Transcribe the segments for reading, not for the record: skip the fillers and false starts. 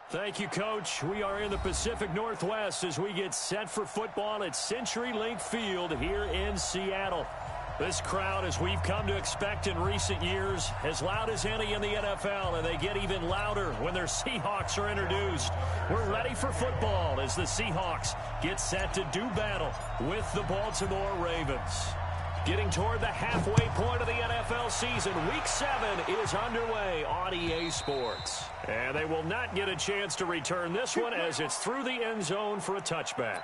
Thank you, Coach. We are in the Pacific Northwest as we get set for football at CenturyLink Field here in Seattle. This crowd, as we've come to expect in recent years, as loud as any in the NFL, and they get even louder when their Seahawks are introduced. We're ready for football as the Seahawks get set to do battle with the Baltimore Ravens. Getting toward the halfway point of the NFL season, Week 7 is underway on EA Sports. And they will not get a chance to return this one as it's through the end zone for a touchback.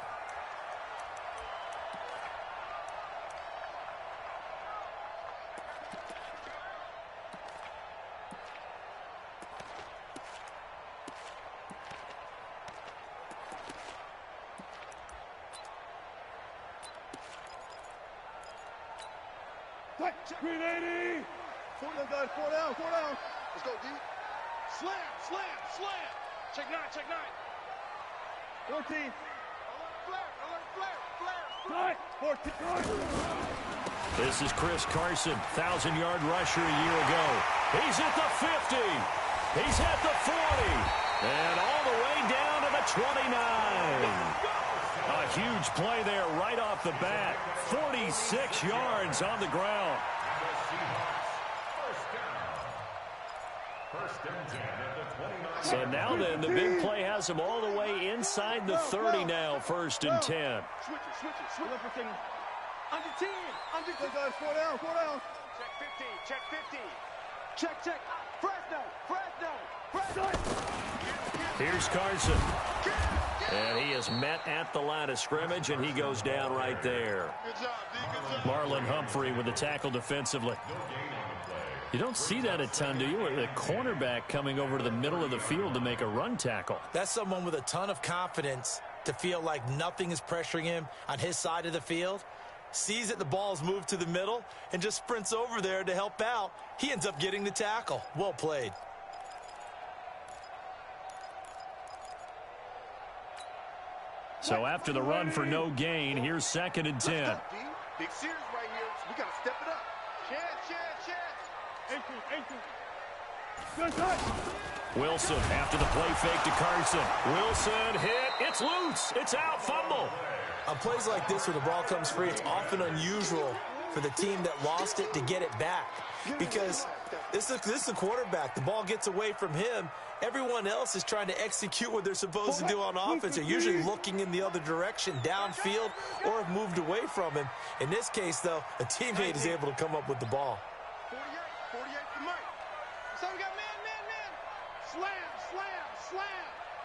Green 80! 4 down, guys. 4 down. Let's go, D. Slam. Check 9. 14. Alert, flare. 14. This is Chris Carson, 1,000-yard rusher a year ago. He's at the 50. He's at the 40. And all the way down to the 29. A huge play there right off the bat. 46 yards on the ground. So now then, the big play has him all the way inside the 30 now, 1st and 10. Switch it. Under 10. Guys, 4 down. Check 15. Check. Fresno. Here's Carson. And he is met at the line of scrimmage, and he goes down right there. Good job, D. Good job. Marlon Humphrey with the tackle defensively. You don't see that a ton, do you? The cornerback coming over to the middle of the field to make a run tackle. That's someone with a ton of confidence to feel like nothing is pressuring him on his side of the field. Sees that the ball's moved to the middle and just sprints over there to help out. He ends up getting the tackle. Well played. So after the run for no gain, here's 2nd and 10. Big series right here. We got to step it up. Chance. Wilson after the play fake to Carson. Wilson hit. It's loose. It's out. Fumble. On plays like this where the ball comes free, it's often unusual for the team that lost it to get it back. Because this is the quarterback. The ball gets away from him. Everyone else is trying to execute what they're supposed to do on offense. They're usually looking in the other direction, downfield, or have moved away from him. In this case, though, a teammate is able to come up with the ball. 48 for Mike. So we got man. Slam.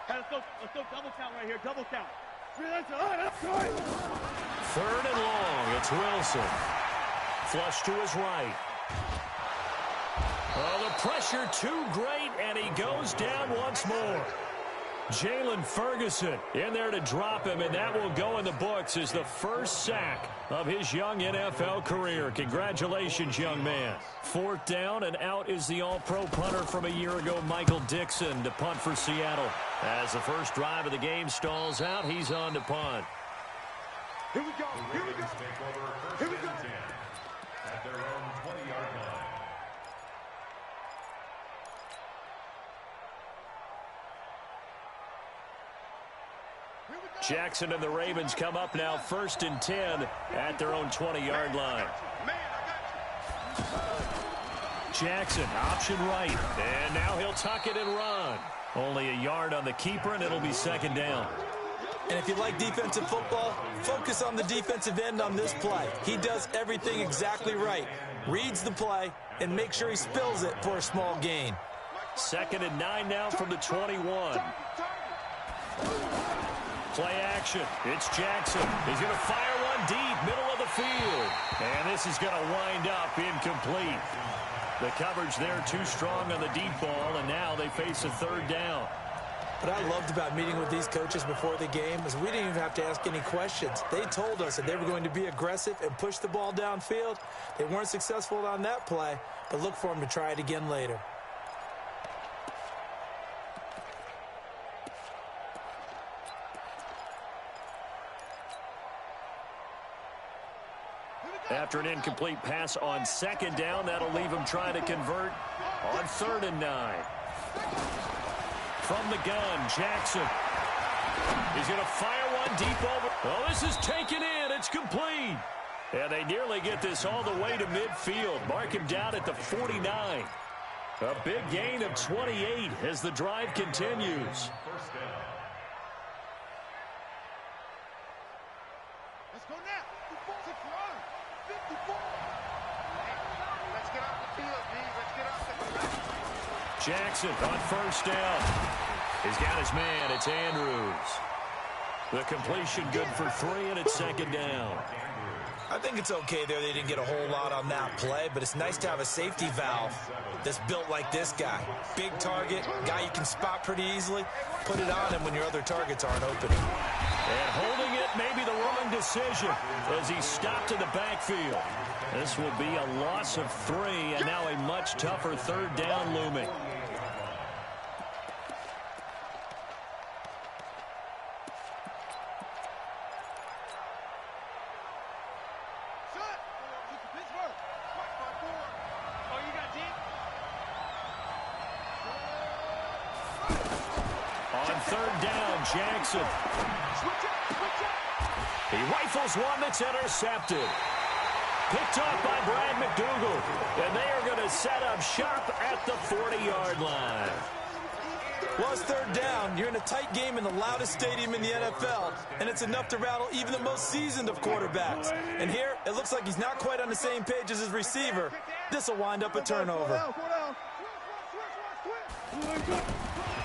Hey, let's go double count right here. Double count. 3rd and long. It's Wilson. Flush to his right. Oh, the pressure too great, and he goes down once more. Jalen Ferguson in there to drop him, and that will go in the books as the first sack of his young NFL career. Congratulations, young man. 4th down, and out is the all-pro punter from a year ago, Michael Dixon, to punt for Seattle. As the first drive of the game stalls out, he's on to punt. Here we go. At their own 20-yard line. Jackson and the Ravens come up now 1st and 10 at their own 20-yard line. Jackson, option right, and now he'll tuck it and run. Only a yard on the keeper, and it'll be 2nd down. And if you like defensive football, focus on the defensive end on this play. He does everything exactly right. Reads the play and makes sure he spills it for a small gain. 2nd and 9 now from the 21. Play action. It's Jackson. He's going to fire one deep, middle of the field. And this is going to wind up incomplete. The coverage there too strong on the deep ball, and now they face a 3rd down. What I loved about meeting with these coaches before the game is we didn't even have to ask any questions. They told us that they were going to be aggressive and push the ball downfield. They weren't successful on that play, but look for them to try it again later. After an incomplete pass on 2nd down, that'll leave him trying to convert on 3rd and 9. from the gun. Jackson. He's going to fire one deep over. Oh, this is taken in. It's complete. And they nearly get this all the way to midfield. Mark him down at the 49. A big gain of 28 as the drive continues. Let's go now. 54. Let's get off the field, D. Let's get off the field. Jackson on first down. He's got his man. It's Andrews. The completion good for 3, and it's second down. I think it's okay there. They didn't get a whole lot on that play, but it's nice to have a safety valve that's built like this guy. Big target, guy you can spot pretty easily. Put it on him when your other targets aren't open. And holding it may be the wrong decision as he stopped in the backfield. This will be a loss of 3, and now a much tougher third down looming. Jackson. He rifles one that's intercepted. Picked off by Brad McDougal. And they are going to set up shop at the 40-yard line. Well, it's third down. You're in a tight game in the loudest stadium in the NFL, and it's enough to rattle even the most seasoned of quarterbacks. And here, it looks like he's not quite on the same page as his receiver. This will wind up a turnover.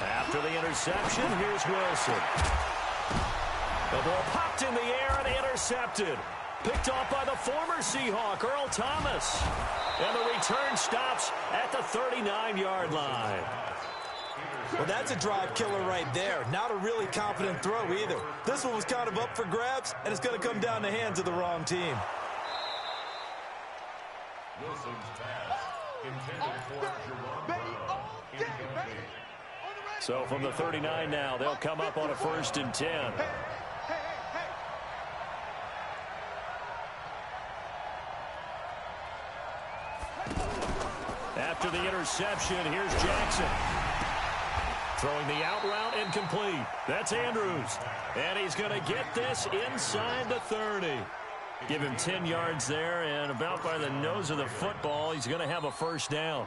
After the interception, here's Wilson. The ball popped in the air and intercepted. Picked off by the former Seahawk, Earl Thomas. And the return stops at the 39-yard line. Well, that's a drive killer right there. Not a really confident throw either. This one was kind of up for grabs, and it's going to come down the hands of the wrong team. Wilson's pass intended for Yr1Wk7. So from the 39 now, they'll come up on a 1st and 10. After the interception, here's Jackson. Throwing the out route incomplete. That's Andrews. And he's going to get this inside the 30. Give him 10 yards there, and about by the nose of the football, he's going to have a first down.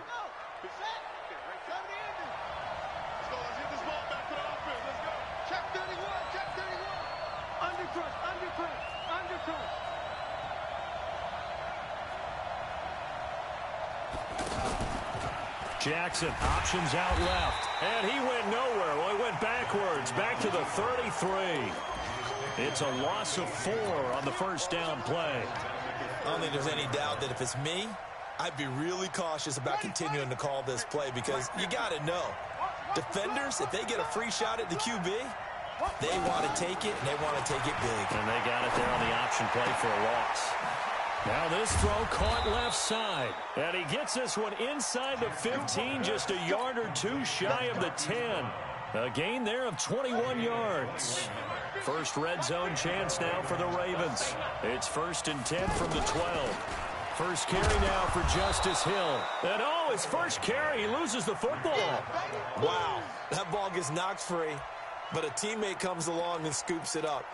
Jackson options out left, and he went nowhere. Well, he went backwards, back to the 33. It's a loss of 4 on the first down play. I don't think there's any doubt that if it's me, I'd be really cautious about continuing to call this play because you got to know, defenders, if they get a free shot at the QB, they want to take it, and they want to take it big. And they got it there on the option play for a loss. Now this throw caught left side. And he gets this one inside the 15, just a yard or 2 shy of the 10. A gain there of 21 yards. First red zone chance now for the Ravens. It's 1st and 10 from the 12. First carry now for Justice Hill. And oh, his first carry, he loses the football. Wow, that ball gets knocked free, but a teammate comes along and scoops it up.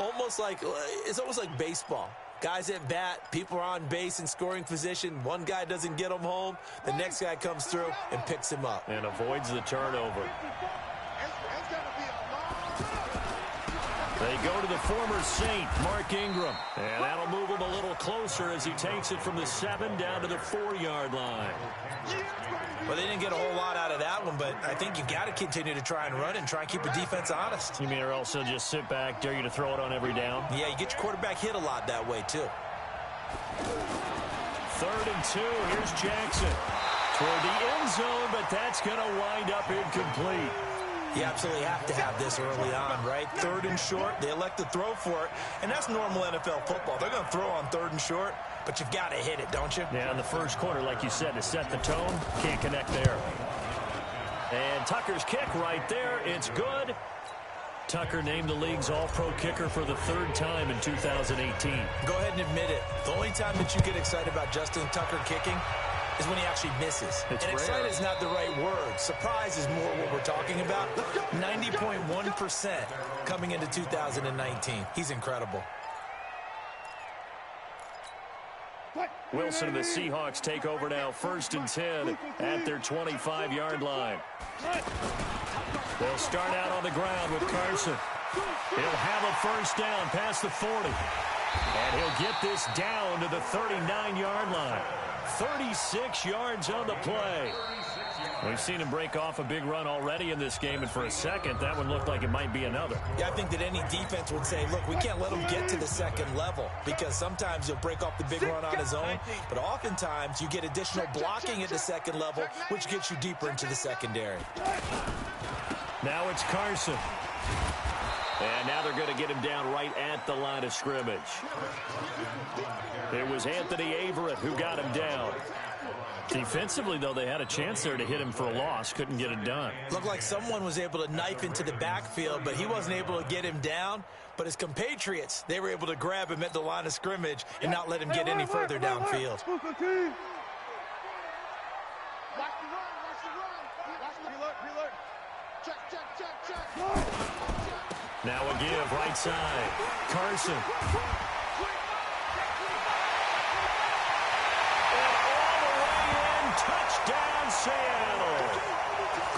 It's almost like baseball. Guys at bat, people are on base in scoring position. One guy doesn't get him home. The next guy comes through and picks him up. And avoids the turnover. They go to the former Saint, Mark Ingram. And that'll move him a little closer as he takes it from the 7 down to the 4-yard line. Well, they didn't get a whole lot out of that one, but I think you've got to continue to try and run and try and keep the defense honest. You mean or else they'll just sit back, dare you to throw it on every down? Yeah, you get your quarterback hit a lot that way, too. 3rd and 2, here's Jackson. Toward the end zone, but that's going to wind up incomplete. You absolutely have to have this early on, right? 3rd and short, they elect to throw for it, and that's normal NFL football. They're going to throw on 3rd and short, but you've got to hit it, don't you? Yeah, in the first quarter, like you said, to set the tone, can't connect there. And Tucker's kick right there, it's good. Tucker named the league's all-pro kicker for the 3rd time in 2018. Go ahead and admit it. The only time that you get excited about Justin Tucker kicking is when he actually misses. And excited is not the right word. Surprise is more what we're talking about. 90.1% coming into 2019. He's incredible. Wilson and the Seahawks take over now, 1st and 10 at their 25-yard line. They'll start out on the ground with Carson. He'll have a first down past the 40. And he'll get this down to the 39-yard line. 36 yards on the play. We've seen him break off a big run already in this game, and for a second, that one looked like it might be another. Yeah, I think that any defense would say, look, we can't let him get to the second level, because sometimes he'll break off the big run on his own, but oftentimes you get additional blocking at the second level, which gets you deeper into the secondary. Now it's Carson. And now they're going to get him down right at the line of scrimmage. It was Anthony Averett who got him down. Defensively, though, they had a chance there to hit him for a loss. Couldn't get it done. Looked like someone was able to knife into the backfield, but he wasn't able to get him down. But his compatriots, they were able to grab him at the line of scrimmage and not let him get any further downfield. Now a give, right side. Carson. And all the way in, touchdown Seattle.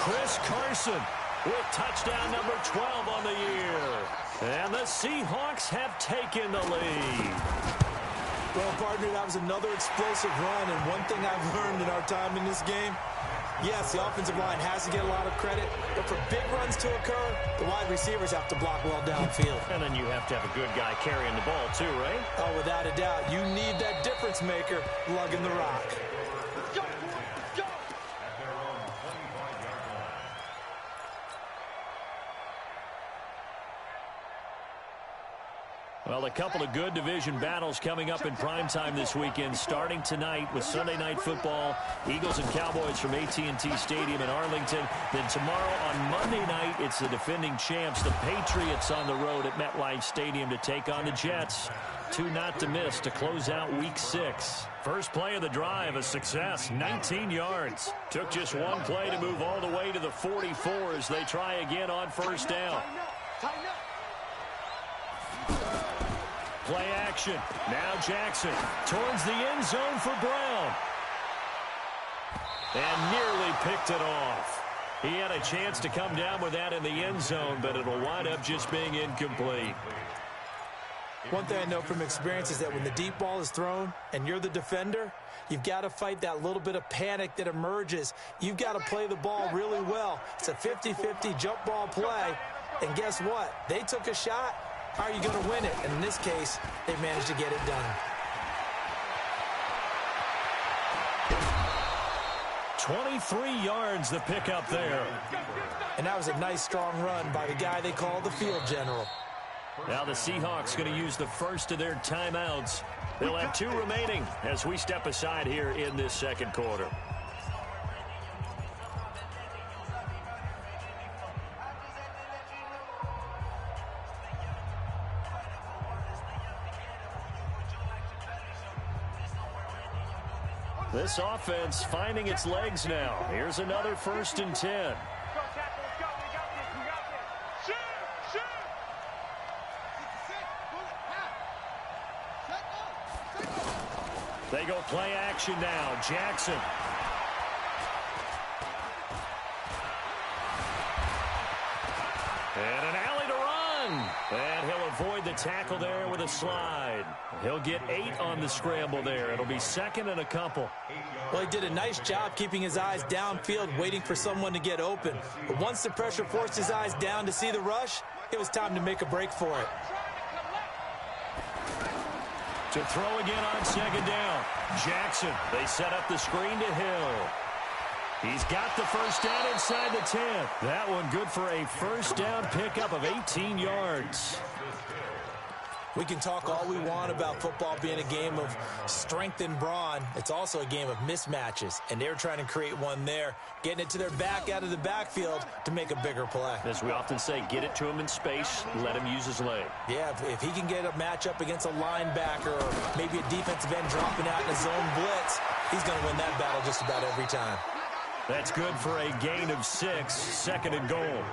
Chris Carson with touchdown number 12 on the year. And the Seahawks have taken the lead. Well, partner, that was another explosive run, and one thing I've learned in our time in this game, yes, the offensive line has to get a lot of credit, but for big runs to occur, the wide receivers have to block well downfield. And then you have to have a good guy carrying the ball too, right? Oh, without a doubt. You need that difference maker lugging the rock. Well, a couple of good division battles coming up in primetime this weekend, starting tonight with Sunday Night Football, Eagles and Cowboys from AT&T Stadium in Arlington. Then tomorrow on Monday night, it's the defending champs, the Patriots, on the road at MetLife Stadium to take on the Jets. 2 not to miss to close out Week 6. First play of the drive, a success, 19 yards. Took just one play to move all the way to the 44 as they try again on first down. Play action. Now Jackson towards the end zone for Brown. And nearly picked it off. He had a chance to come down with that in the end zone, but it'll wind up just being incomplete. One thing I know from experience is that when the deep ball is thrown and you're the defender, you've got to fight that little bit of panic that emerges. You've got to play the ball really well. It's a 50-50 jump ball play. And guess what? They took a shot. How are you going to win it? And in this case, they managed to get it done. 23 yards the pickup there. And that was a nice, strong run by the guy they call the field general. Now the Seahawks going to use the first of their timeouts. They'll have 2 remaining as we step aside here in this second quarter. This offense finding its legs now. Here's another 1st and 10. They go play action now. Jackson. And an alley to run. And he'll avoid the tackle there with a slide. He'll get 8 on the scramble there. It'll be 2nd and a couple. Well, he did a nice job keeping his eyes downfield, waiting for someone to get open. But once the pressure forced his eyes down to see the rush, it was time to make a break for it. To throw again on 2nd down. Jackson, they set up the screen to Hill. He's got the first down inside the 10. That one good for a first down pickup of 18 yards. We can talk all we want about football being a game of strength and brawn. It's also a game of mismatches, and they're trying to create one there, getting it to their back out of the backfield to make a bigger play. As we often say, get it to him in space, let him use his leg. Yeah, if he can get a matchup against a linebacker or maybe a defensive end dropping out in a zone blitz, he's going to win that battle just about every time. That's good for a gain of 6, second and goal.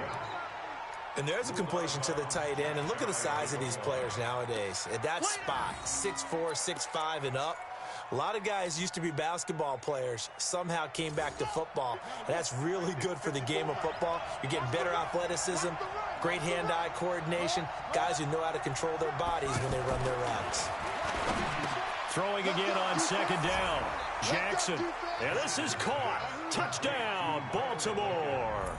And there's a completion to the tight end. And look at the size of these players nowadays. At that spot, 6'4", 6'5", and up. A lot of guys used to be basketball players, somehow came back to football. And that's really good for the game of football. You're getting better athleticism, great hand-eye coordination, guys who know how to control their bodies when they run their routes. Throwing again on second down. Jackson. And this is caught. Touchdown, Baltimore.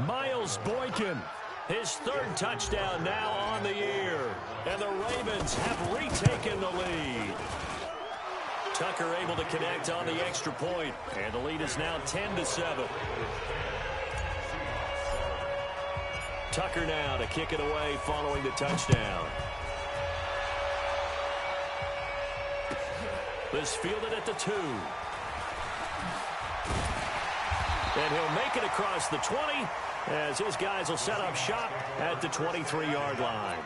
Miles Boykin. His third touchdown now on the year. And the Ravens have retaken the lead. Tucker able to connect on the extra point. And the lead is now 10-7. Tucker now to kick it away following the touchdown. This fielded at the 2. And he'll make it across the 20 as his guys will set up shop at the 23-yard line.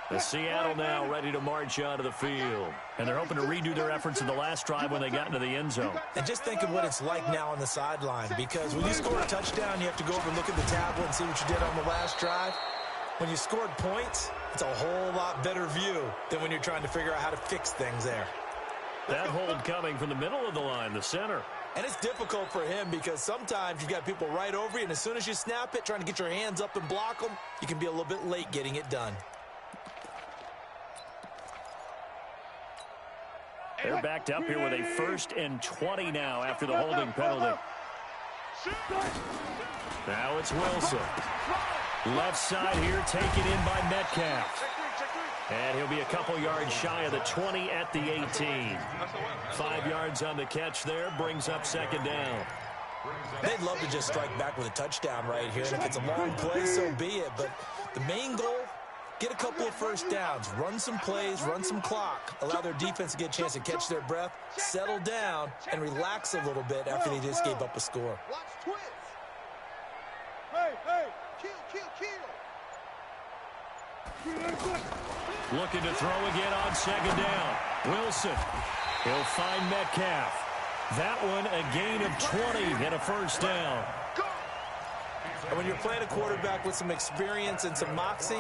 The Seattle now ready to march onto the field. And they're hoping to redo their efforts in the last drive when they got into the end zone. And just think of what it's like now on the sideline, because when you score a touchdown, you have to go over and look at the tablet and see what you did on the last drive. When you scored points, it's a whole lot better view than when you're trying to figure out how to fix things there. That hold coming from the middle of the line, the center. And it's difficult for him because sometimes you've got people right over you, and as soon as you snap it, trying to get your hands up and block them, you can be a little bit late getting it done. They're backed up here with a 1st and 20 now after the holding penalty. Now it's Wilson. Left side here taken in by Metcalf. And he'll be a couple yards shy of the 20 at the 18. 5 yards on the catch there, brings up second down. They'd love to just strike back with a touchdown right here. And if it's a long play, so be it. But the main goal, get a couple of first downs, run some plays, run some clock, allow their defense to get a chance to catch their breath, settle down, and relax a little bit after they just gave up a score. Looking to throw again on second down. Wilson. He'll find Metcalf. That one a gain of 20 and a first down. And when you're playing a quarterback with some experience and some moxie,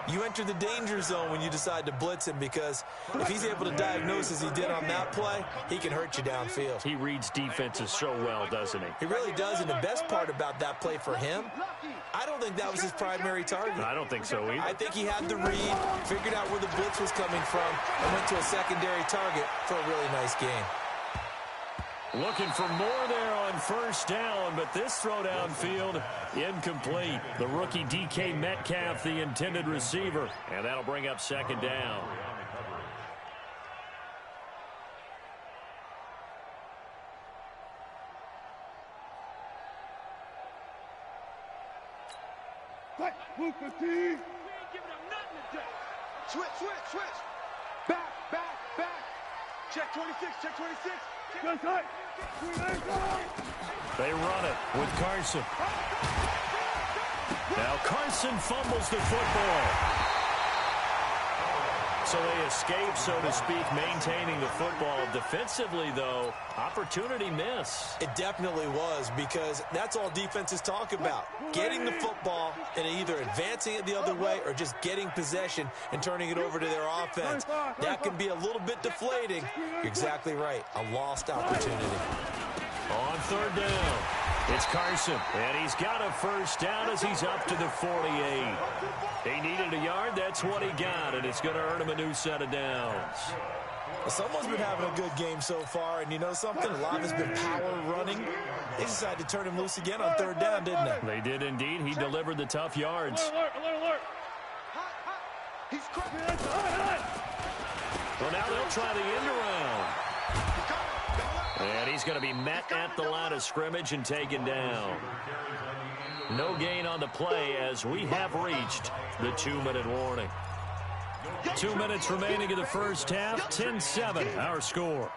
you enter the danger zone when you decide to blitz him, because if he's able to diagnose as he did on that play, he can hurt you downfield. He reads defenses so well, doesn't he? He really does, and the best part about that play for him, I don't think that was his primary target. I don't think so either. I think he had the read, figured out where the blitz was coming from, and went to a secondary target for a really nice game. Looking for more there on first down, but this throw downfield incomplete. The rookie DK Metcalf, the intended receiver, and that'll bring up second down. Switch. Back. Check 26, check 26. They run it with Carson. Now Carson fumbles the football. So they escape, so to speak, maintaining the football. Defensively, though, opportunity miss. It definitely was, because that's all defenses talk about. Getting the football and either advancing it the other way or just getting possession and turning it over to their offense. That can be a little bit deflating. You're exactly right. A lost opportunity. On third down, it's Carson, and he's got a first down as he's up to the 48. He needed a yard. That's what he got, and it's going to earn him a new set of downs. Well, someone's been having a good game so far, and you know something? A lot has been power running. They decided to turn him loose again on third down, didn't they? They did indeed. He delivered the tough yards. Alert. Well, now they'll try the end around. And he's going to be met at the line of scrimmage and taken down. No gain on the play as we have reached the 2-minute warning. 2 minutes remaining in the first half. 10-7, our score.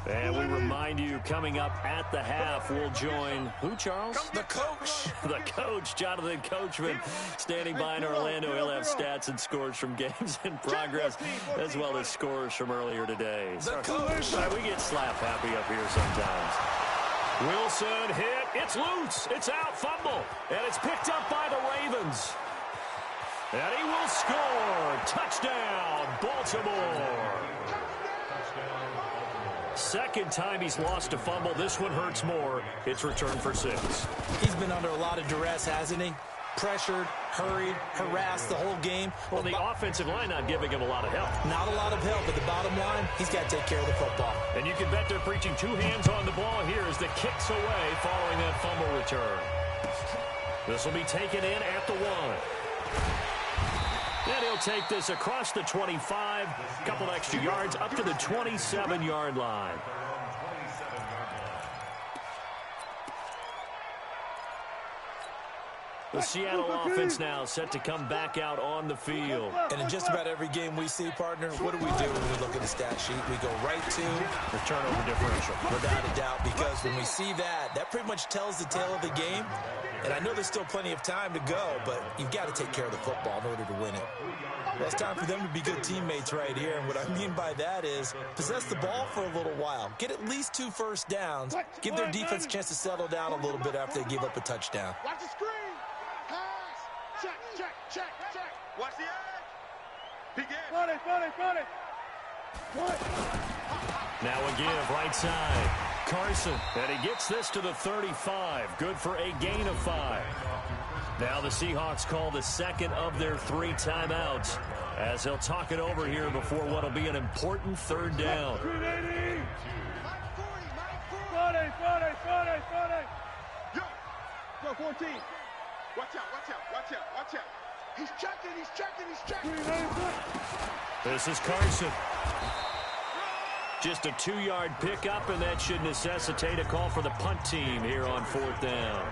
And we remind you, coming up at the half, we'll join who, Charles? The coach. The coach, Jonathan Coachman, standing by in Orlando. He'll have stats and scores from games in progress, as well as scores from earlier today. The coach. We get slap happy up here sometimes. Wilson hit. It's loose. It's out. Fumble. And it's picked up by the Ravens. And he will score. Touchdown, Baltimore. Second time he's lost a fumble. This one hurts more. It's returned for 6. He's been under a lot of duress, hasn't he? Pressured, hurried, harassed the whole game. Well, the offensive line not giving him a lot of help. Not a lot of help, but the bottom line, he's got to take care of the football. And you can bet they're preaching 2 hands on the ball here as the kick's away following that fumble return. This will be taken in at the 1. And he'll take this across the 25, a couple extra yards, up to the 27-yard line. The Seattle offense now set to come back out on the field. And in just about every game we see, partner, what do we do when we look at the stat sheet? We go right to the turnover differential. Without a doubt, because when we see that, that pretty much tells the tale of the game. And I know there's still plenty of time to go, but you've got to take care of the football in order to win it. Well, it's time for them to be good teammates right here. And what I mean by that is possess the ball for a little while. Get at least 2 first downs. Give their defense a chance to settle down a little bit after they give up a touchdown. Watch the screen. Pass. Check. Watch the edge. Begin. Run it. Now a give right side. Carson, and he gets this to the 35. Good for a gain of 5. Now the Seahawks call the second of their 3 timeouts as they'll talk it over here before what will be an important 3rd down. 380. 40. Go 14. Watch out. He's checking. This is Carson. Just a 2-yard pickup, and that should necessitate a call for the punt team here on 4th down.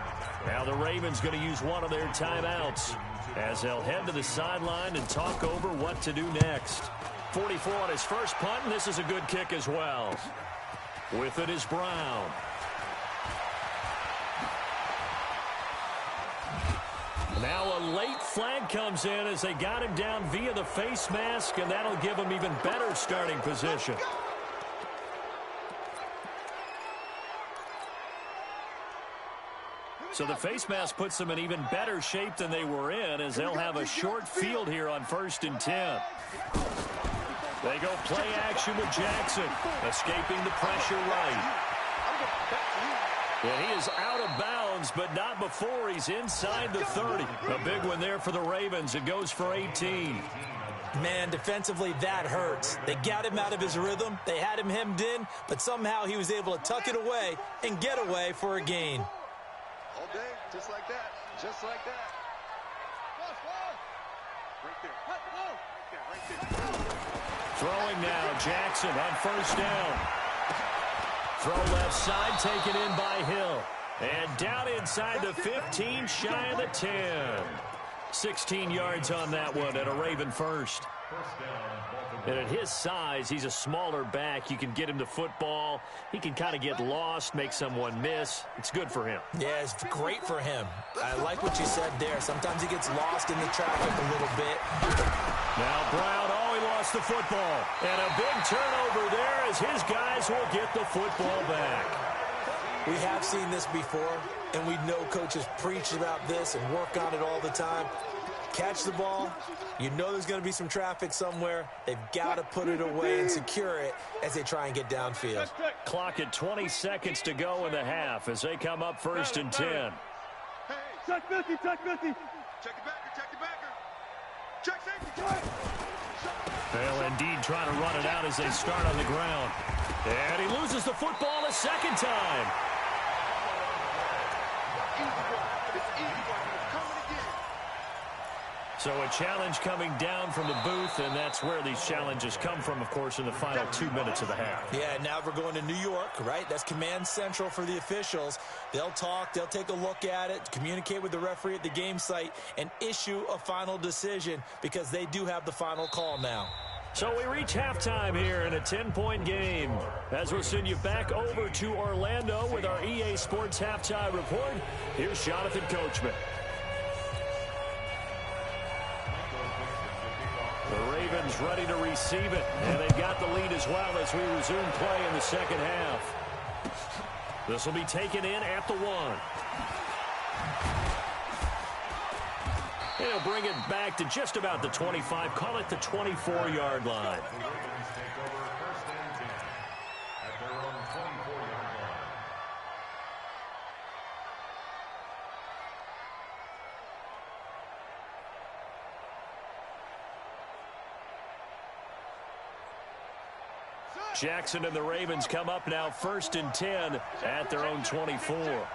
Now the Ravens going to use one of their timeouts as they'll head to the sideline and talk over what to do next. 44 on his first punt, and this is a good kick as well. With it is Brown. Now a late flag comes in as they got him down via the face mask, and that'll give him even better starting position. So the face mask puts them in even better shape than they were in as they'll have a short field here on 1st and 10. They go play action with Jackson, escaping the pressure right. And he is out of bounds, but not before he's inside the 30. A big one there for the Ravens. It goes for 18. Man, defensively, that hurts. They got him out of his rhythm. They had him hemmed in, but somehow he was able to tuck it away and get away for a gain. All day, just like that. Right there. Throwing now, Jackson on 1st down. Throw left side, taken in by Hill. And down inside the 15, shy of the 10. 16 yards on that one at a Raven first. And at his size, he's a smaller back. You can get him the football. He can kind of get lost, make someone miss. It's good for him. Yeah, it's great for him. I like what you said there. Sometimes he gets lost in the traffic a little bit. Now Brown, he lost the football. And a big turnover there as his guys will get the football back. We have seen this before, and we know coaches preach about this and work on it all the time. Catch the ball. You know there's going to be some traffic somewhere. They've got to put it away and secure it as they try and get downfield. Clock at 20 seconds to go in the half as they come up 1st and 10. Check 50. Check the backer. Check safety. They'll indeed try to run it out as they start on the ground. And he loses the football a second time. So a challenge coming down from the booth, and that's where these challenges come from, of course, in the final 2 minutes of the half. Yeah, now we're going to New York, right? That's command central for the officials. They'll talk, they'll take a look at it, communicate with the referee at the game site, and issue a final decision because they do have the final call now. So we reach halftime here in a 10-point game. As we'll send you back over to Orlando with our EA Sports Halftime Report, here's Jonathan Coachman. The Ravens ready to receive it, and they've got the lead as well as we resume play in the second half. This will be taken in at the 1. He'll bring it back to just about the 25. Call it the 24-yard line. Jackson and the Ravens come up now 1st and 10 at their own 24.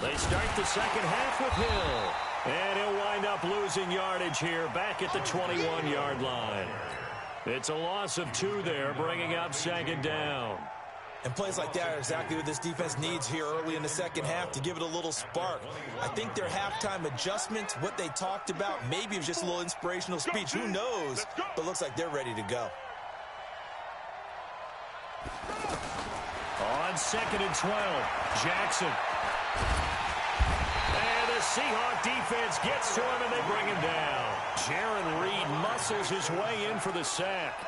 They start the second half with Hill. And he'll wind up losing yardage here back at the 21-yard line. It's a loss of 2 there, bringing up 2nd down. And plays like that are exactly what this defense needs here early in the second half to give it a little spark. I think their halftime adjustment, what they talked about, maybe it was just a little inspirational speech. Who knows? But looks like they're ready to go. On 2nd and 12, Jackson. And the Seahawk defense gets to him, and they bring him down. Jaron Reed muscles his way in for the sack.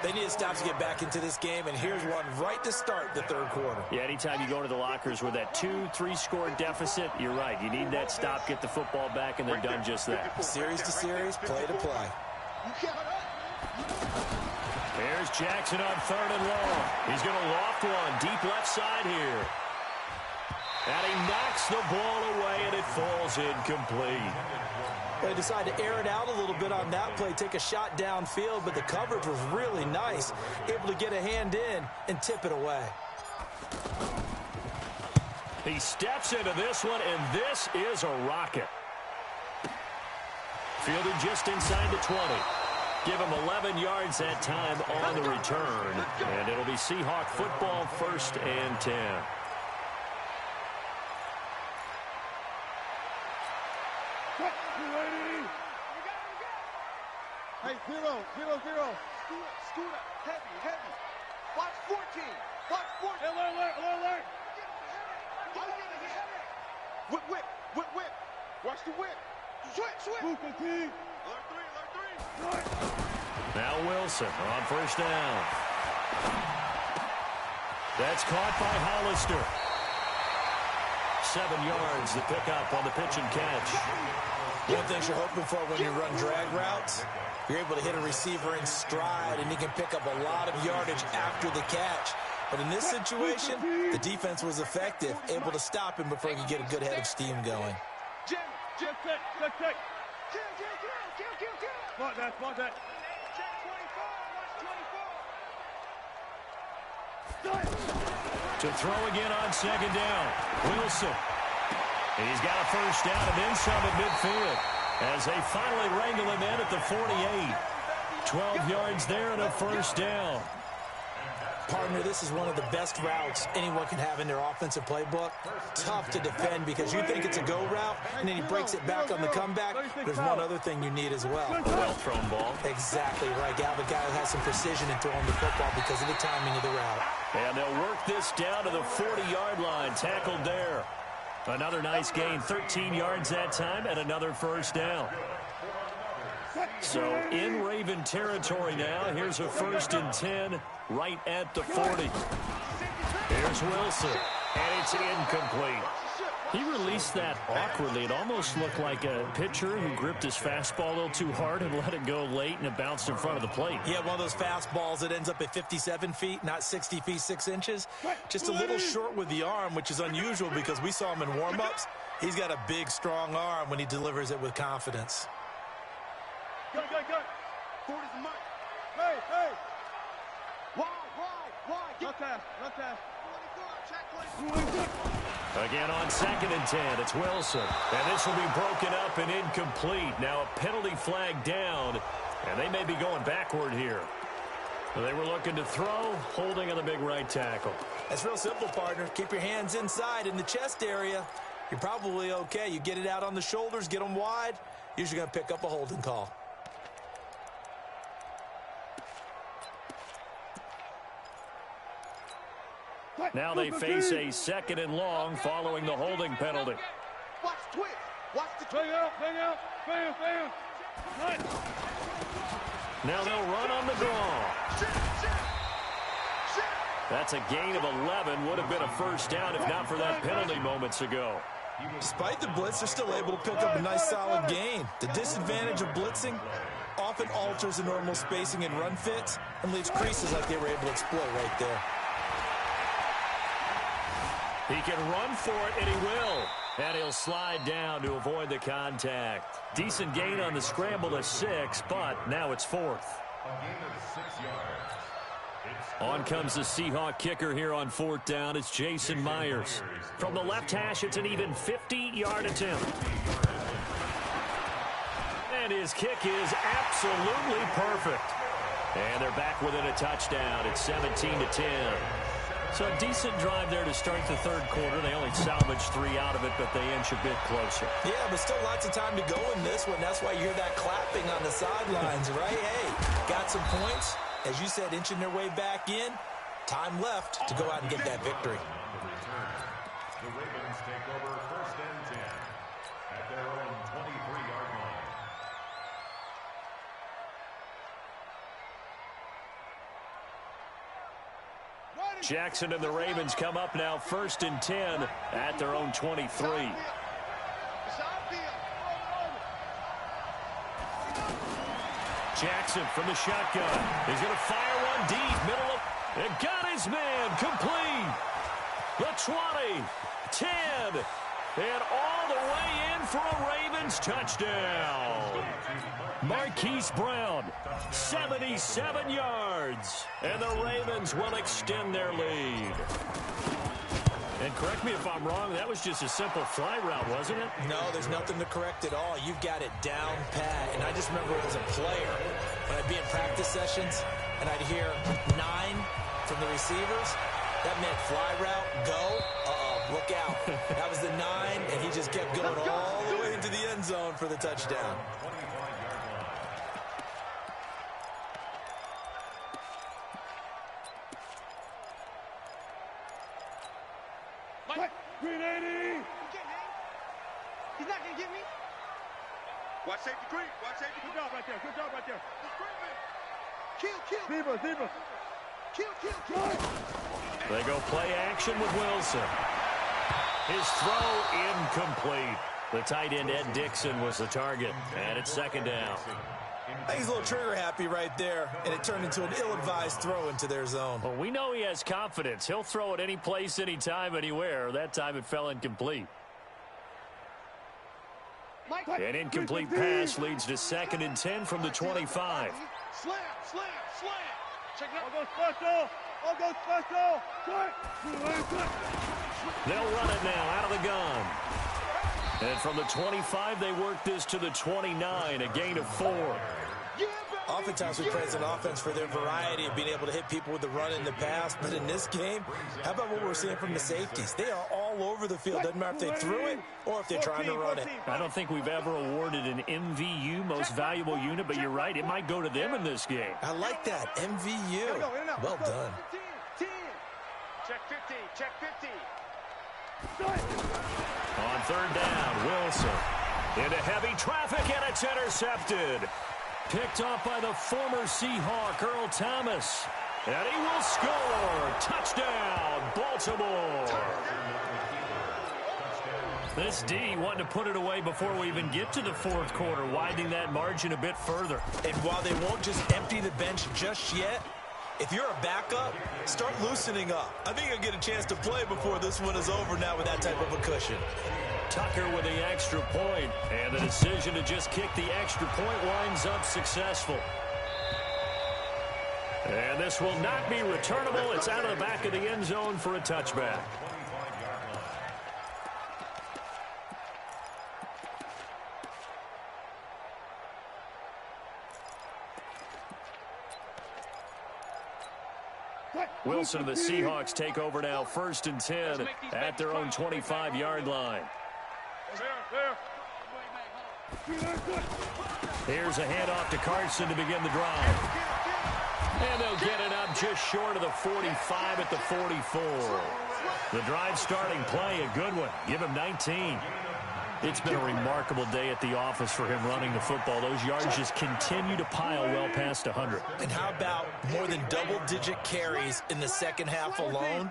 They need to stop to get back into this game, and here's one right to start the third quarter. Yeah, anytime you go into the lockers with that 2-3 score deficit, you're right. You need that stop, get the football back, and they're done just that. Series to series, play to play. Here's Jackson on 3rd and long. He's going to loft one deep left side here. And he knocks the ball away, and it falls incomplete. They decided to air it out a little bit on that play, take a shot downfield, but the coverage was really nice. Able to get a hand in and tip it away. He steps into this one, and this is a rocket. Fielded just inside the 20. Give him 11 yards that time on the return. And it'll be Seahawk football 1st and 10. Hey, 0, 0, 0. Scoot up. Heavy, heavy. Watch 14. Watch 14. Alert. Whip. Watch the whip. Switch. Alert 3. Now Wilson on 1st down. That's caught by Hollister. 7 yards to pick up on the pitch and catch. One thing you're hoping for when you run drag routes, you're able to hit a receiver in stride, and he can pick up a lot of yardage after the catch. But in this situation, the defense was effective, able to stop him before he could get a good head of steam going. Jim, check. Kill. Spot that. Check 24. Watch 24. To throw again on 2nd down. Wilson. He's got a 1st down and then some at midfield as they finally wrangle him in at the 48. 12 yards there and a 1st down. Partner, this is one of the best routes anyone can have in their offensive playbook. Tough to defend because you think it's a go route, and then he breaks it back on the comeback. There's one other thing you need as well. A well-thrown ball. Exactly right. You have a guy who has some precision in throwing the football because of the timing of the route. And they'll work this down to the 40-yard line. Tackled there. Another nice gain. 13 yards that time and another 1st down. So in Raven territory now. Here's a 1st and 10 right at the 40. Here's Wilson. And it's incomplete. He released that awkwardly. It almost looked like a pitcher who gripped his fastball a little too hard and let it go late, and it bounced in front of the plate. Yeah, one of those fastballs that ends up at 57 feet, not 60 feet, 6 inches. Just a little short with the arm, which is unusual because we saw him in warm-ups. He's got a big, strong arm when he delivers it with confidence. Go. 40's the mark. Hey. Why? Run pass. Again on 2nd and 10, it's Wilson. And this will be broken up and incomplete. Now a penalty flag down, and they may be going backward here. They were looking to throw, holding on the big right tackle. That's real simple, partner. Keep your hands inside in the chest area. You're probably okay. You get it out on the shoulders, get them wide. Usually going to pick up a holding call. Now they face a 2nd and long following the holding penalty. Watch the twist. Watch the twist. Bang out. Bam. Now they'll run on the draw. That's a gain of 11. Would have been a first down if not for that penalty moments ago. Despite the blitz, they're still able to pick up a nice solid gain. The disadvantage of blitzing often alters the normal spacing and run fits and leaves creases like they were able to exploit right there. He can run for it, and he will. And he'll slide down to avoid the contact. Decent gain on the scramble to 6, but now it's 4th. A gain of 6 yards. On comes the Seahawk kicker here on 4th down. It's Jason Myers. From the left hash, it's an even 50-yard attempt. And his kick is absolutely perfect. And they're back within a touchdown. It's 17-10. So a decent drive there to start the 3rd quarter. They only salvaged 3 out of it, but they inch a bit closer. Yeah, but still lots of time to go in this one. That's why you hear that clapping on the sidelines, right? Hey, got some points. As you said, inching their way back in. Time left to go out and get that victory. The Ravens take over 1st and 10 at their own 23-yard line. Jackson and the Ravens come up now 1st and 10 at their own 23. Jackson from the shotgun. He's going to fire one deep. Middle of... And got his man. Complete. The 20. 10. And all the way in for a Ravens touchdown. Marquise Brown, 77 yards. And the Ravens will extend their lead. And correct me if I'm wrong, that was just a simple fly route, wasn't it? No, there's nothing to correct at all. You've got it down pat. And I just remember as a player, when I'd be in practice sessions, and I'd hear 9 from the receivers, that meant fly route, go, look out. That was the 9, and he just kept going all the way into the end zone for the touchdown. He's not going to get me. Watch safety creep. Watch safety creep. Good job right there. Good job right there. Kill. Zebra. Kill. They go play action with Wilson. His throw incomplete. The tight end, Ed Dixon, was the target. And it's 2nd down. I think he's a little trigger happy right there, and it turned into an ill-advised throw into their zone. Well, we know he has confidence. He'll throw it any place, anytime, anywhere. That time it fell incomplete. An incomplete pass leads to 2nd and 10 from the 25. Slam. Check it out. I'll go special. They'll run it now out of the gun. And from the 25, they work this to the 29, a gain of 4. Oftentimes we praise an offense for their variety of being able to hit people with the run in the pass. But in this game, how about what we're seeing from the safeties? They are all over the field. Doesn't matter if they threw it or if they're trying to run it. I don't think we've ever awarded an MVU, most valuable unit, but you're right. It might go to them in this game. I like that. MVU. Well done. Check 50. Check 50. On 3rd down, Wilson into heavy traffic, and it's intercepted. Picked off by the former Seahawk, Earl Thomas. And he will score. Touchdown, Baltimore. This D wanting to put it away before we even get to the 4th quarter, widening that margin a bit further. And while they won't just empty the bench just yet, if you're a backup, start loosening up. I think you'll get a chance to play before this one is over now with that type of a cushion. Tucker with the extra point, and the decision to just kick the extra point winds up successful. And this will not be returnable. It's out of the back of the end zone for a touchback. Wilson and the Seahawks take over now 1st and 10 at their own 25-yard line. Here's a handoff to Carson to begin the drive. And they'll get it up just short of the 45 at the 44. The drive starting play, a good one. Give him 19. It's been a remarkable day at the office for him running the football. Those yards just continue to pile well past 100. And how about more than double-digit carries in the second half alone?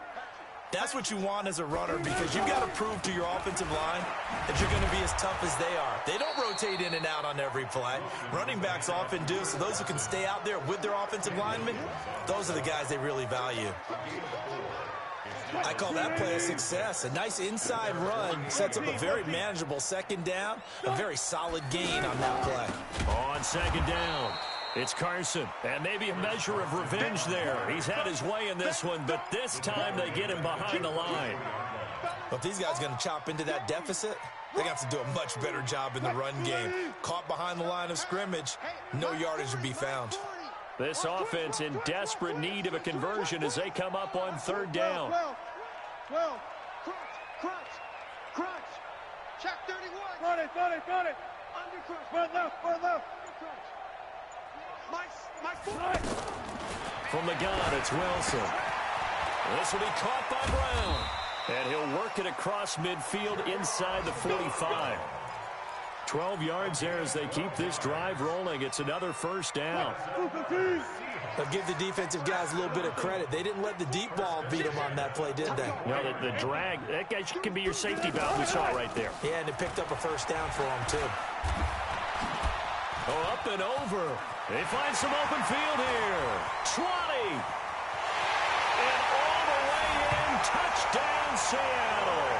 That's what you want as a runner, because you've got to prove to your offensive line that you're going to be as tough as they are. They don't rotate in and out on every play. Running backs often do, so those who can stay out there with their offensive linemen, those are the guys they really value. I call that play a success. A nice inside run sets up a very manageable second down, a very solid gain on that play. On second down, it's Carson, and maybe a measure of revenge there. He's had his way in this one, but this time they get him behind the line. Well, if these guys are going to chop into that deficit, they got to do a much better job in the run game. Caught behind the line of scrimmage, no yardage would be found. This offense in desperate need of a conversion as they come up on third down. 12, crunch, check 31. Got it. Under crunch, far left. My foot. From the gun, it's Wilson. This will be caught by Brown. And he'll work it across midfield inside the 45. 12 yards there as they keep this drive rolling. It's another first down. But give the defensive guys a little bit of credit. They didn't let the deep ball beat them on that play, did they? No, the drag, that guy can be your safety valve we saw right there. Yeah, and it picked up a first down for them, too. Oh, up and over. They find some open field here. 20. And all the way in. Touchdown, Seattle.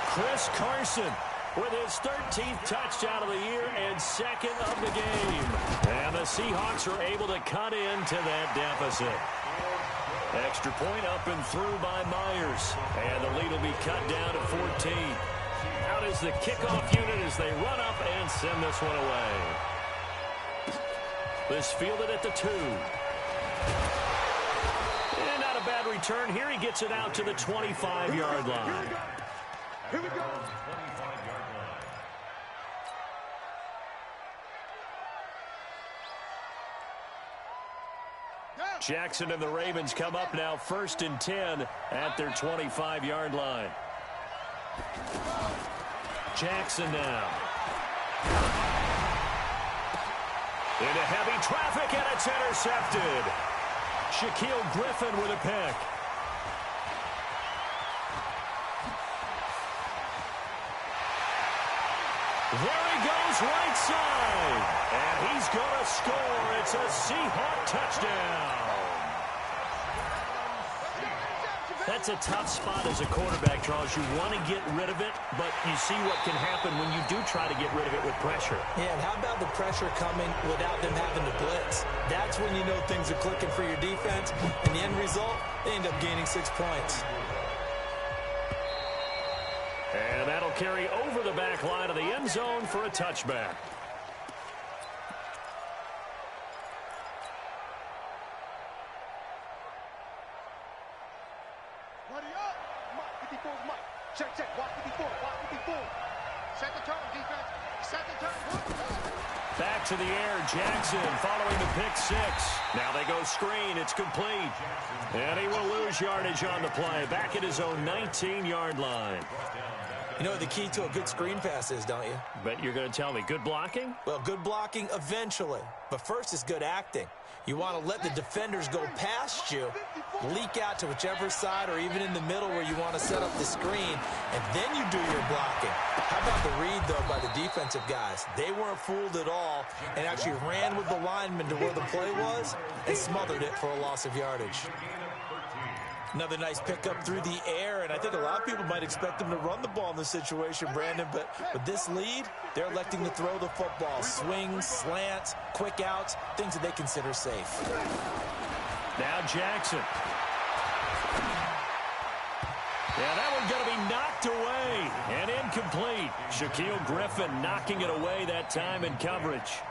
Chris Carson with his 13th touchdown of the year and second of the game. And the Seahawks are able to cut into that deficit. Extra point up and through by Myers. And the lead will be cut down to 14. Out is the kickoff unit as they run up and send this one away. This fielded at the 2. And not a bad return. Here he gets it out to the 25-yard line. Here we go. Jackson and the Ravens come up now 1st and 10 at their 25-yard line. Jackson now. Into heavy traffic, and it's intercepted. Shaquille Griffin with a pick. There he goes, right side. And he's going to score. It's a Seahawk touchdown. That's a tough spot as a quarterback, Charles. You want to get rid of it, but you see what can happen when you do try to get rid of it with pressure. Yeah, and how about the pressure coming without them having to blitz? That's when you know things are clicking for your defense. And the end result, they end up gaining 6 points. And that'll carry over the back line of the end zone for a touchback. Ready up. Mike, 54 is Mike. Check. Watch 54. Set the turn, defense. Set the turn. Back to the air, Jackson following the pick 6. Now they go screen, it's complete. And he will lose yardage on the play. Back at his own 19-yard line. You know what the key to a good screen pass is, don't you? But you're going to tell me, good blocking? Well, good blocking eventually. But first is good acting. You want to let the defenders go past you, leak out to whichever side or even in the middle where you want to set up the screen, and then you do your blocking. How about the read, though, by the defensive guys? They weren't fooled at all and actually ran with the lineman to where the play was and smothered it for a loss of yardage. Another nice pickup through the air, and I think a lot of people might expect them to run the ball in this situation, Brandon, but with this lead, they're electing to throw the football. Swings, slants, quick outs, things that they consider safe. Now Jackson. Yeah, that one's going to be knocked away and incomplete. Shaquille Griffin knocking it away that time in coverage.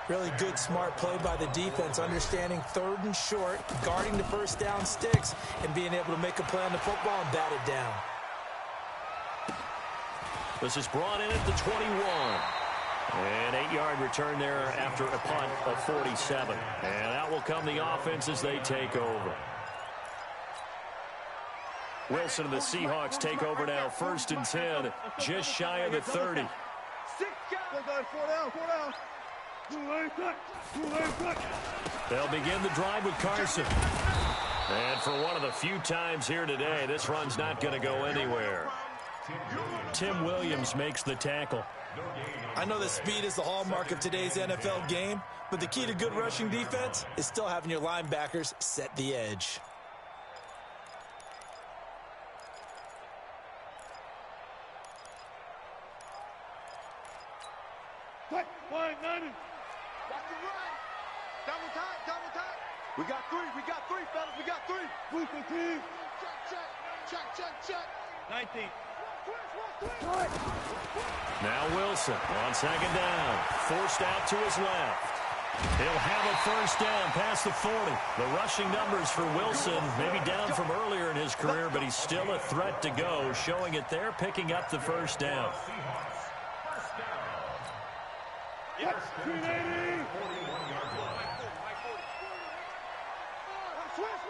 Really good, smart play by the defense, understanding 3rd and short, guarding the first down sticks, and being able to make a play on the football and bat it down. This is brought in at the 21. An 8-yard return there after a punt of 47. And out will come the offense as they take over. Wilson and the Seahawks take over now, 1st and 10, just shy of the 30. They'll begin the drive with Carson. And for one of the few times here today, this run's not going to go anywhere. Tim Williams makes the tackle. I know that speed is the hallmark of today's NFL game, but the key to good rushing defense is still having your linebackers set the edge. We got three, fellas, we got three. Check. 19. Now Wilson on 2nd down, forced out to his left. He'll have a 1st down past the 40. The rushing numbers for Wilson maybe down from earlier in his career, but he's still a threat to go, showing it there, picking up the 1st down. Yes. 380.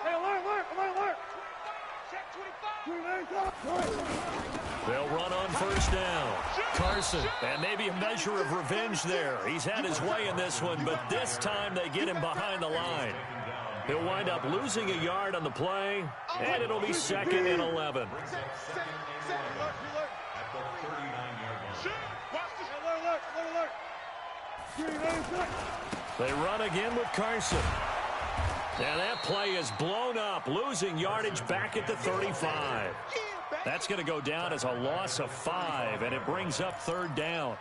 Hey, alert. Check 25. They'll run on 1st down. Carson, and maybe a measure of revenge there. He's had his way in this one, but this time they get him behind the line. He'll wind up losing a yard on the play, and it'll be 2nd and 11. They run again with Carson. And that play is blown up, losing yardage back at the 35. That's going to go down as a loss of 5, and it brings up 3rd down.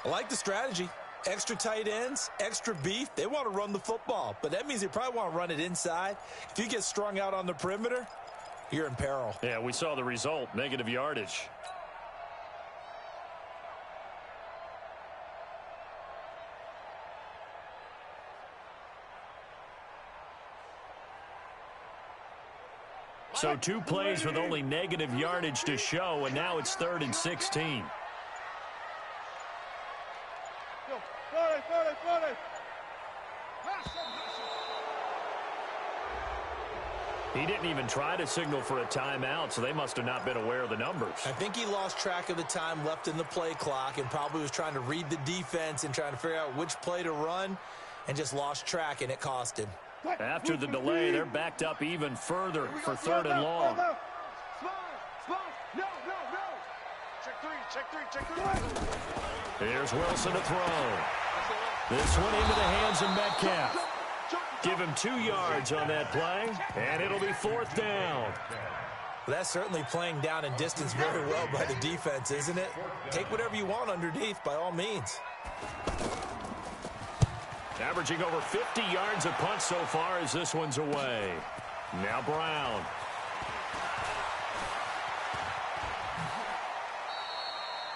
I like the strategy. Extra tight ends, extra beef. They want to run the football, but that means they probably want to run it inside. If you get strung out on the perimeter, you're in peril. Yeah, we saw the result, negative yardage. So 2 plays with only negative yardage to show, and now it's 3rd and 16. He didn't even try to signal for a timeout, so they must have not been aware of the numbers. I think he lost track of the time left in the play clock and probably was trying to read the defense and trying to figure out which play to run and just lost track, and it cost him. After the delay, they're backed up even further for 3rd and long. No. Check three. Here's Wilson to throw. This one into the hands of Metcalf. Give him 2 yards on that play, and it'll be 4th down. Well, that's certainly playing down and distance very well by the defense, isn't it? Take whatever you want underneath, by all means. Averaging over 50 yards a punt so far as this one's away. Now Brown.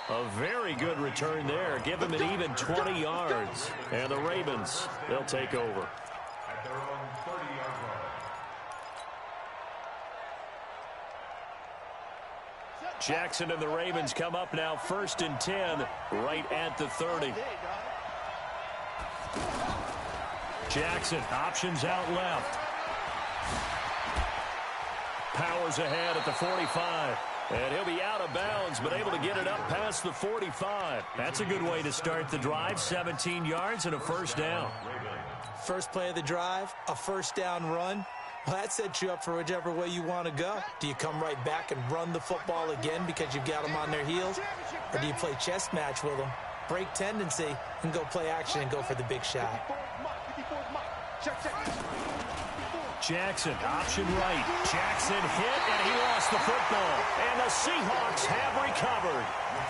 A very good return there. Give him an even 20 yards. And the Ravens, they'll take over. At their own 30-yard line. Jackson and the Ravens come up now 1st and 10 right at the 30. Jackson options out left. Powers ahead at the 45. And he'll be out of bounds, but able to get it up past the 45. That's a good way to start the drive. 17 yards and a 1st down. First play of the drive, a 1st down run. Well, that sets you up for whichever way you want to go. Do you come right back and run the football again because you've got them on their heels? Or do you play chess match with them, break tendency, and go play action and go for the big shot? Jackson, option right. Jackson hit, and he lost the football. And the Seahawks have recovered.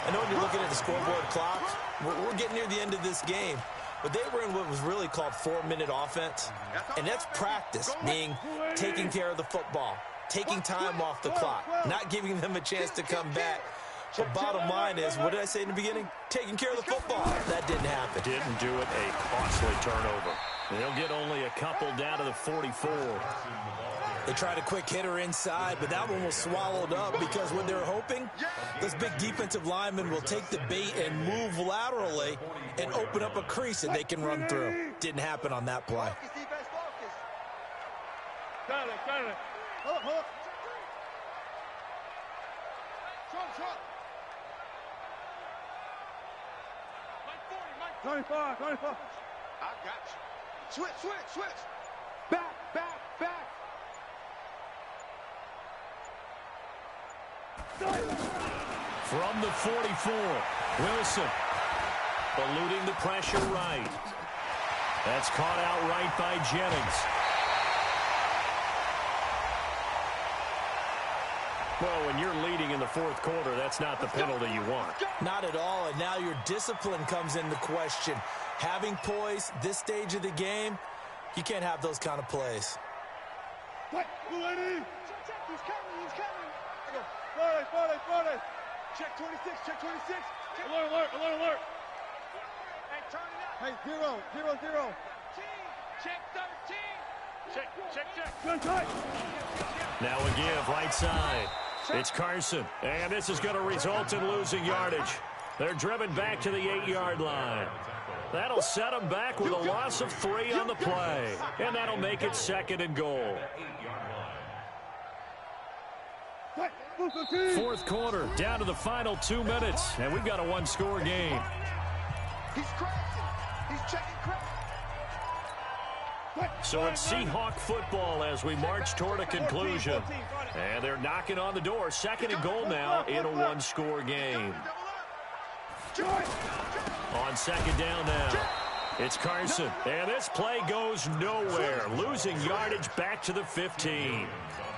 I know when you're looking at the scoreboard clock, we're getting near the end of this game. But they were in what was really called 4-minute offense. And that's practice, meaning taking care of the football, taking time off the clock, not giving them a chance to come back. But bottom line is, what did I say in the beginning? Taking care of the football. That didn't happen. Didn't do it. A costly turnover. They'll get only a couple down to the 44. They tried a quick hitter inside, but that one was swallowed up because what they're hoping, those big defensive linemen will take the bait and move laterally and open up a crease that they can run through. Didn't happen on that play. Got it. Hold up. Short. 25. I got you. Switch. Back. From the 44, Wilson eluding the pressure right. That's caught out right by Jennings. Well, when you're leading in the fourth quarter, that's not the penalty you want. Not at all, and now your discipline comes into question. Having poise this stage of the game, you can't have those kind of plays. Check, he's coming. 40. Check 26. Alert. Hey, turn it up. Hey, 0. Check 13. Check. Good tight. Now a give, right side. It's Carson, and this is going to result in losing yardage. They're driven back to the 8-yard line. That'll set them back with a loss of 3 on the play, and that'll make it 2nd and goal. Fourth quarter, down to the final 2 minutes, and we've got a 1-score game. He's crashing. He's checking crack. So it's Seahawk football as we march toward a conclusion. And they're knocking on the door. 2nd and goal now in a 1-score game. On 2nd down now, it's Carson. And this play goes nowhere, losing yardage back to the 15.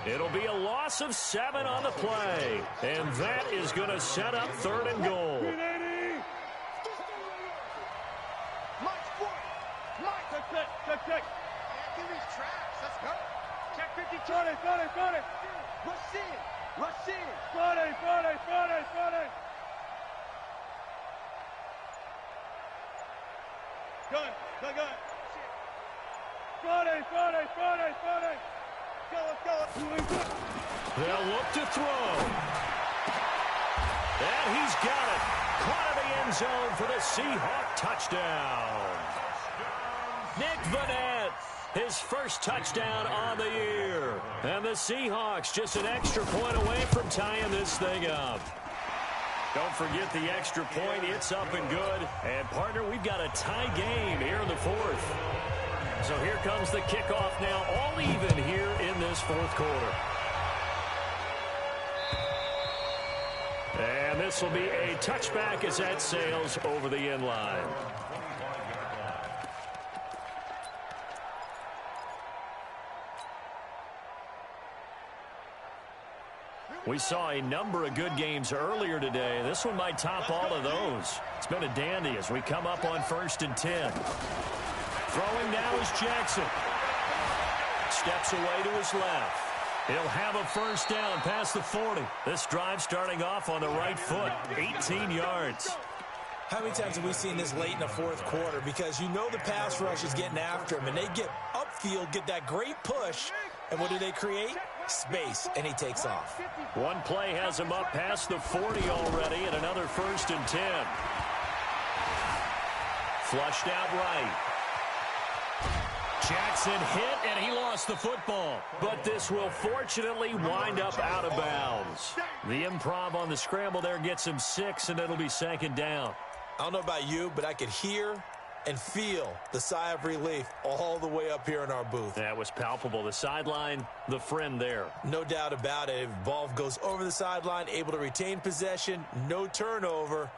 It'll be a loss of 7 on the play. And that is going to set up 3rd and goal. Check. Let's go. Check 52. 40. Rush in. 40. Gun. 40. Go. They'll look to throw. And he's got it. Caught in the end zone for the Seahawk touchdown. Nick Vanette, his first touchdown on the year. And the Seahawks just an extra point away from tying this thing up. Don't forget the extra point. It's up and good. And, partner, we've got a tie game here in the 4th. So here comes the kickoff now, all even here in this 4th quarter. And this will be a touchback as that sails over the end line. We saw a number of good games earlier today. This one might top all of those. It's been a dandy as we come up on 1st and 10. Throwing now is Jackson. Steps away to his left. He'll have a first down past the 40. This drive starting off on the right foot. 18 yards. How many times have we seen this late in the 4th quarter? Because you know the pass rush is getting after him, and they get upfield, get that great push, and what do they create? Space, and he takes off. One play has him up past the 40 already, and another 1st and 10. Flushed out right. Jackson hit, and he lost the football. But this will fortunately wind up out of bounds. The improv on the scramble there gets him 6, and it'll be 2nd down. I don't know about you, but I could hear and feel the sigh of relief all the way up here in our booth. That was palpable. The sideline, the friend there. No doubt about it. If ball goes over the sideline, able to retain possession, no turnover.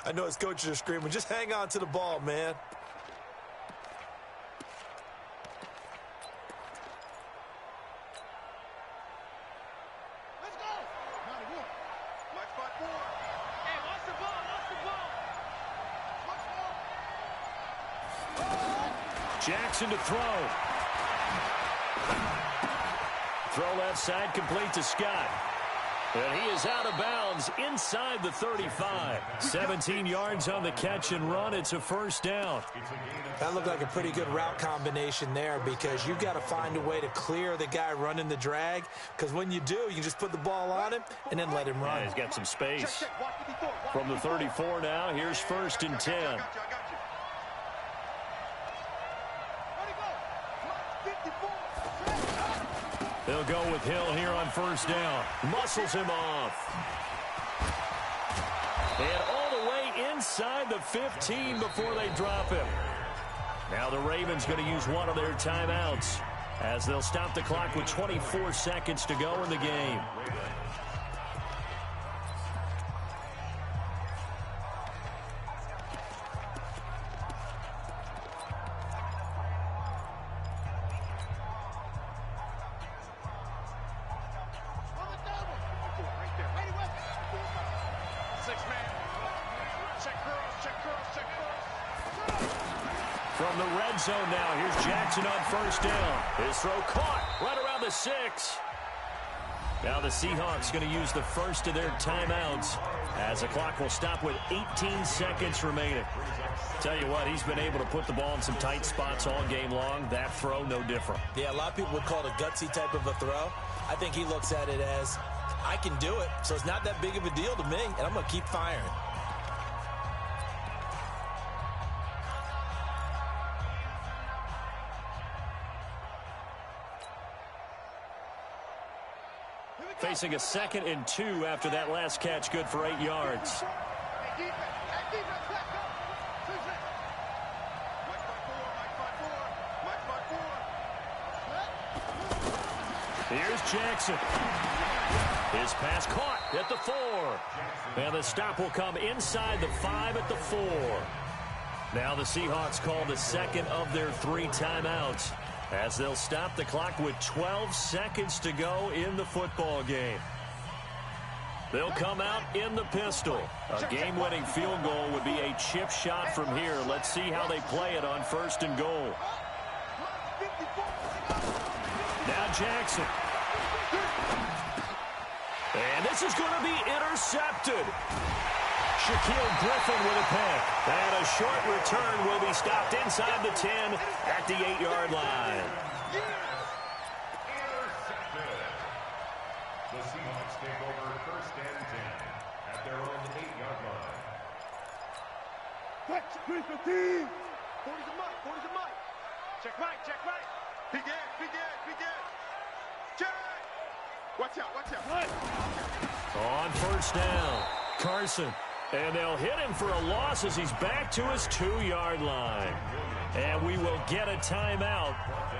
I know his coaches are screaming, just hang on to the ball, man. Let's go. My spot 4. Hey, lost the ball. Jackson to throw. Throw left side, complete to Scott. And he is out of bounds inside the 35. 17 yards on the catch and run. It's a first down. That looked like a pretty good route combination there because you've got to find a way to clear the guy running the drag, because when you do, you just put the ball on him and then let him run. Yeah, he's got some space. From the 34 now, here's 1st and 10. They'll go with Hill here on 1st down. Muscles him off. And all the way inside the 15 before they drop him. Now the Ravens going to use one of their timeouts as they'll stop the clock with 24 seconds to go in the game. From the red zone now, here's Jackson on 1st down. His throw caught right around the 6. Now the Seahawks going to use the first of their timeouts as the clock will stop with 18 seconds remaining. Tell you what, he's been able to put the ball in some tight spots all game long. That throw, no different. Yeah, a lot of people would call it a gutsy type of a throw. I think he looks at it as, I can do it, so it's not that big of a deal to me, and I'm going to keep firing. Facing a 2nd and 2 after that last catch, good for 8 yards. Here's Jackson. His pass caught at the 4. And the stop will come inside the 5 at the 4. Now the Seahawks call the 2nd of their 3 timeouts as they'll stop the clock with 12 seconds to go in the football game. They'll come out in the pistol. A game-winning field goal would be a chip shot from here. Let's see how they play it on 1st and goal. Now Jackson. And this is going to be intercepted. Shaquille Griffin with a pick. And a short return will be stopped inside the 10 at the 8-yard line. The Seahawks take over 1st and 10 at their own 8-yard line. 40's a mic, 40's a mic. Check right, check right. Begin. Check. Watch out. Right. On 1st down, Carson. And they'll hit him for a loss as he's back to his 2-yard line. And we will get a timeout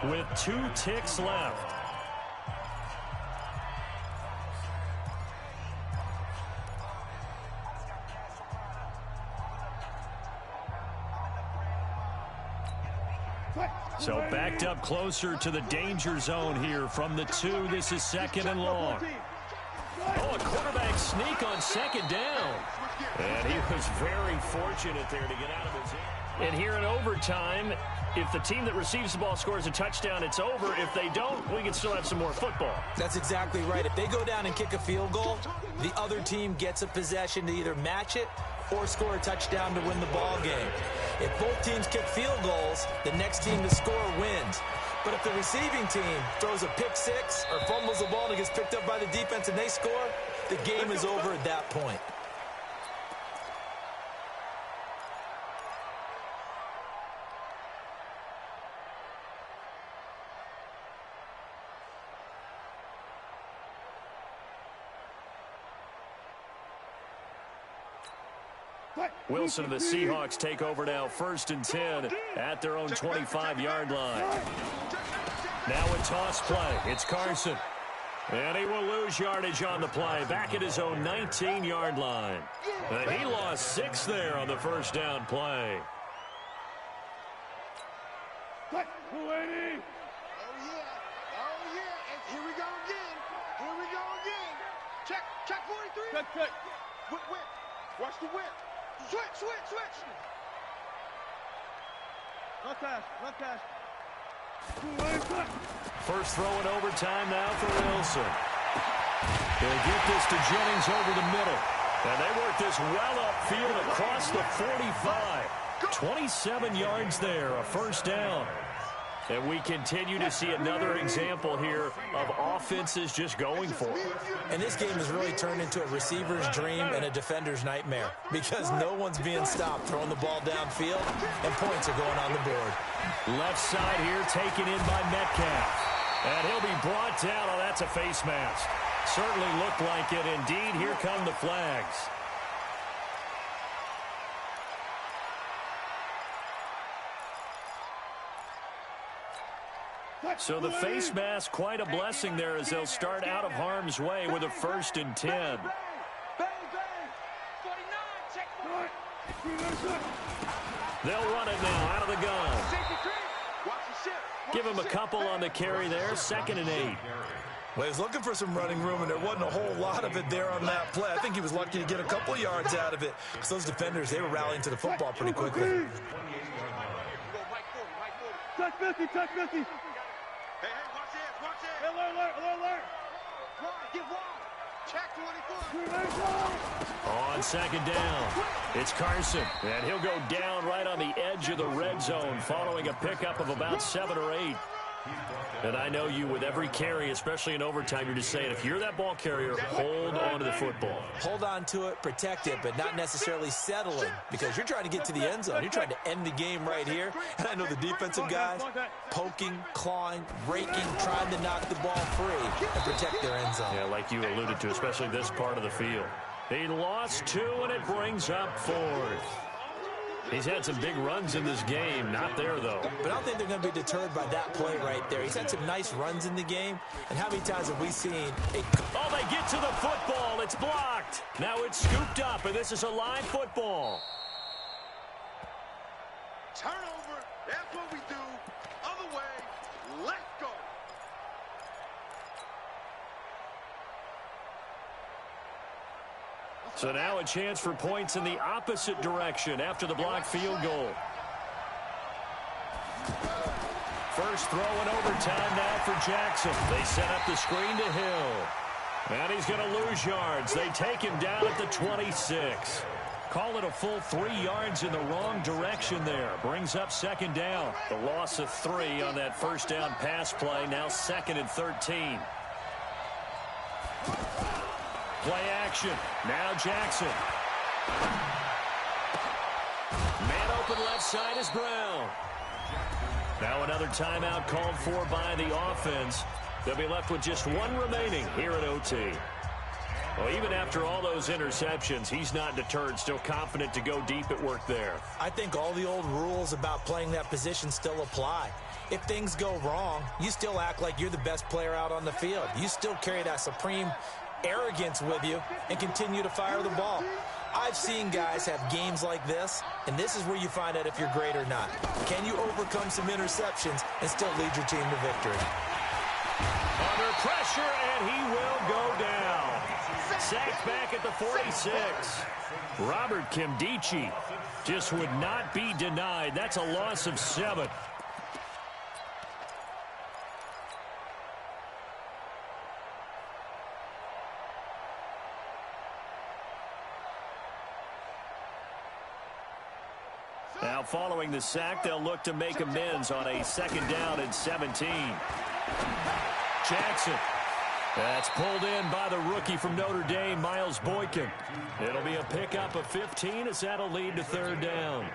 with 2 ticks left. So backed up closer to the danger zone here from the 2. This is 2nd and long. Oh, a quarterback sneak on 2nd down. And he was very fortunate there to get out of his end. And here in overtime, if the team that receives the ball scores a touchdown, it's over. If they don't, we can still have some more football. That's exactly right. If they go down and kick a field goal, the other team gets a possession to either match it or score a touchdown to win the ball game. If both teams kick field goals, the next team to score wins. But if the receiving team throws a pick 6 or fumbles the ball and it gets picked up by the defense and they score, the game is over at that point. Wilson and the Seahawks take over now, 1st and 10 at their own 25-yard line. Now a toss play. It's Carson. And he will lose yardage on the play, back at his own 19-yard line. And he lost 6 there on the 1st down play. Oh, yeah. And here we go again. Check 43. Check. Whip. Watch the whip. Switch. Left pass. First throw in overtime now for Wilson. They'll get this to Jennings over the middle. And they work this well upfield across the 45. 27 yards there, a first down. And we continue to see another example here of offenses just going for it. And this game has really turned into a receiver's dream and a defender's nightmare because no one's being stopped throwing the ball downfield, and points are going on the board. Left side here taken in by Metcalf. And he'll be brought down. Oh, that's a face mask. Certainly looked like it. Indeed, here come the flags. So the face mask, quite a blessing there as they'll start out of harm's way with a 1st and 10. They'll run it now out of the gun. Give him a couple on the carry there, 2nd and 8. Well, he was looking for some running room, and there wasn't a whole lot of it there on that play. I think he was lucky to get a couple of yards out of it because those defenders, they were rallying to the football pretty quickly. Touch 50, touch 50. Hey, watch this. Alert. Get wide. Check 24. On 2nd down, it's Carson, and he'll go down right on the edge of the red zone following a pickup of about 7 or 8. And I know you, with every carry, especially in overtime, you're just saying, if you're that ball carrier, hold on to the football. Hold on to it, protect it, but not necessarily settling because you're trying to get to the end zone. You're trying to end the game right here. And I know the defensive guys poking, clawing, raking, trying to knock the ball free and protect their end zone. Yeah, like you alluded to, especially this part of the field. He lost 2, and it brings up 4th. He's had some big runs in this game. Not there, though. But I don't think they're going to be deterred by that play right there. He's had some nice runs in the game. And how many times have we seen it? Oh, they get to the football. It's blocked. Now it's scooped up, and this is a live football. Turnover. That's what we do. Other way. Let's go. So now a chance for points in the opposite direction after the blocked field goal. First throw in overtime now for Jackson. They set up the screen to Hill. And he's going to lose yards. They take him down at the 26. Call it a full 3 yards in the wrong direction there. Brings up 2nd down. The loss of 3 on that first down pass play. Now 2nd and 13. Play action. Now Jackson. Man open left side is Brown. Now another timeout called for by the offense. They'll be left with just 1 remaining here at OT. Well, even after all those interceptions, he's not deterred, still confident to go deep at work there. I think all the old rules about playing that position still apply. If things go wrong, you still act like you're the best player out on the field. You still carry that supreme arrogance with you and continue to fire the ball. I've seen guys have games like this, and this is where you find out if you're great or not. Can you overcome some interceptions and still lead your team to victory? Under pressure, and he will go down. Sacked back at the 46. Robert Kimdichie just would not be denied. That's a loss of 7. Now following the sack, they'll look to make amends on a 2nd down and 17. Jackson. That's pulled in by the rookie from Notre Dame, Miles Boykin. It'll be a pickup of 15 as that'll lead to 3rd down.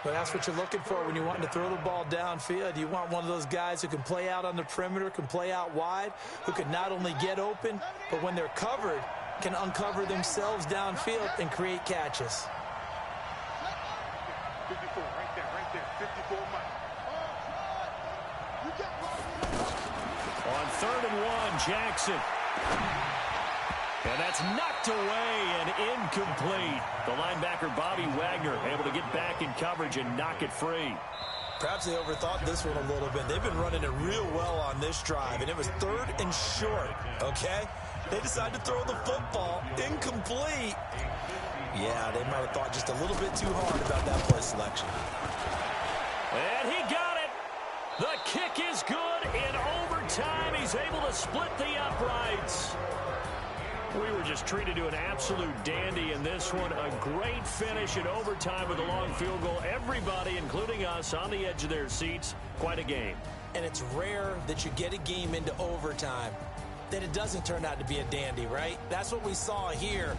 Well, that's what you're looking for when you're wanting to throw the ball downfield. You want one of those guys who can play out on the perimeter, can play out wide, who can not only get open, but when they're covered, can uncover themselves downfield and create catches. 54, right there. 54, Mike. On 3rd and 1, Jackson. And that's knocked away and incomplete. The linebacker, Bobby Wagner, able to get back in coverage and knock it free. Perhaps they overthought this one a little bit. They've been running it real well on this drive, and it was 3rd and short, okay? They decided to throw the football incomplete. Yeah, they might have thought just a little bit too hard about that play selection. And he got it. The kick is good in overtime. He's able to split the uprights. We were just treated to an absolute dandy in this one. A great finish in overtime with a long field goal. Everybody, including us, on the edge of their seats. Quite a game. And it's rare that you get a game into overtime that it doesn't turn out to be a dandy, right? That's what we saw here.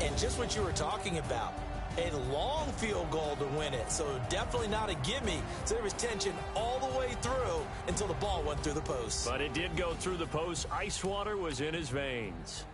And just what you were talking about, a long field goal to win it. So definitely not a gimme. So there was tension all the way through until the ball went through the post. But it did go through the post. Ice water was in his veins.